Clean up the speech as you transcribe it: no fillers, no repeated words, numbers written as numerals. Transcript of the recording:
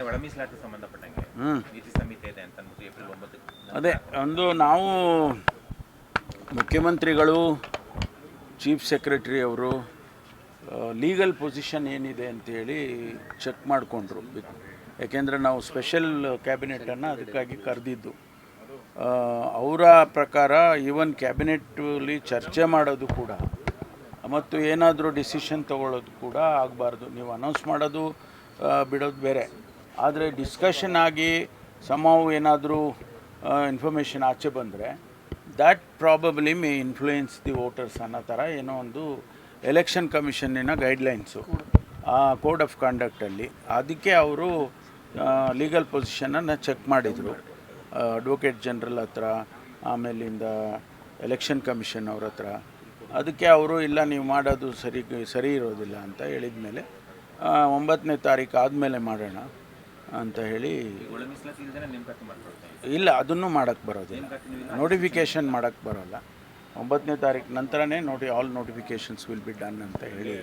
ಒಳ ಮೀಸಲಾತಿ ಸಂಬಂಧಪಟ್ಟಂಗೆ ನೀತಿ ಸಂಹಿತೆ ಇದೆ ಅಂತ ಅಂದ್ಬಿಟ್ಟು ಏಪ್ರಿಲ್ 9 ಅದೇ ಒಂದು ನಾವು ಮುಖ್ಯಮಂತ್ರಿಗಳು ಚೀಫ್ ಸೆಕ್ರೆಟರಿ ಅವರು ಲೀಗಲ್ ಪೊಸಿಷನ್ ಏನಿದೆ ಅಂತೇಳಿ ಚೆಕ್ ಮಾಡಿಕೊಂಡ್ರು. ಯಾಕೆಂದರೆ ನಾವು ಸ್ಪೆಷಲ್ ಕ್ಯಾಬಿನೆಟನ್ನು ಅದಕ್ಕಾಗಿ ಕರೆದಿದ್ದು. ಅವರ ಪ್ರಕಾರ ಈವನ್ ಕ್ಯಾಬಿನೆಟ್ಟಲ್ಲಿ ಚರ್ಚೆ ಮಾಡೋದು ಕೂಡ ಮತ್ತು ಏನಾದರೂ ಡಿಸಿಷನ್ ತೊಗೊಳ್ಳೋದು ಕೂಡ ಆಗಬಾರ್ದು. ನೀವು ಅನೌನ್ಸ್ ಮಾಡೋದು ಬಿಡೋದು ಬೇರೆ, ಆದರೆ ಡಿಸ್ಕಷನ್ ಆಗಿ ಸಮಾವು ಏನಾದರೂ ಇನ್ಫಾರ್ಮೇಷನ್ ಆಚೆ ಬಂದರೆ that probably May influence the voters ಅನ್ನೋ ಥರ ಏನೋ ಒಂದು ಎಲೆಕ್ಷನ್ ಕಮಿಷನ್ನಿನ ಗೈಡ್ಲೈನ್ಸು ಆ ಕೋಡ್ ಆಫ್ ಕಂಡಕ್ಟಲ್ಲಿ. ಅದಕ್ಕೆ ಅವರು ಲೀಗಲ್ ಪೊಸಿಷನನ್ನು ಚೆಕ್ ಮಾಡಿದರು ಅಡ್ವೊಕೇಟ್ ಜನರಲ್ ಹತ್ರ, ಆಮೇಲಿಂದ ಎಲೆಕ್ಷನ್ ಕಮಿಷನ್ ಅವ್ರ ಹತ್ರ. ಅದಕ್ಕೆ ಅವರು ಇಲ್ಲ ನೀವು ಮಾಡೋದು ಸರಿ ಇರೋದಿಲ್ಲ ಅಂತ ಹೇಳಿದ ಮೇಲೆ 9ನೇ ತಾರೀಕು ಆದಮೇಲೆ ಮಾಡೋಣ ಅಂತ ಹೇಳಿ. ಇಲ್ಲ, ಅದನ್ನು ಮಾಡೋಕ್ಕೆ ಬರೋದಿಲ್ಲ, ನೋಟಿಫಿಕೇಷನ್ ಮಾಡೋಕ್ಕೆ ಬರೋಲ್ಲ. 9ನೇ ತಾರೀಕು ನಂತರನೇ all notifications will be done ಅಂತ ಹೇಳಿ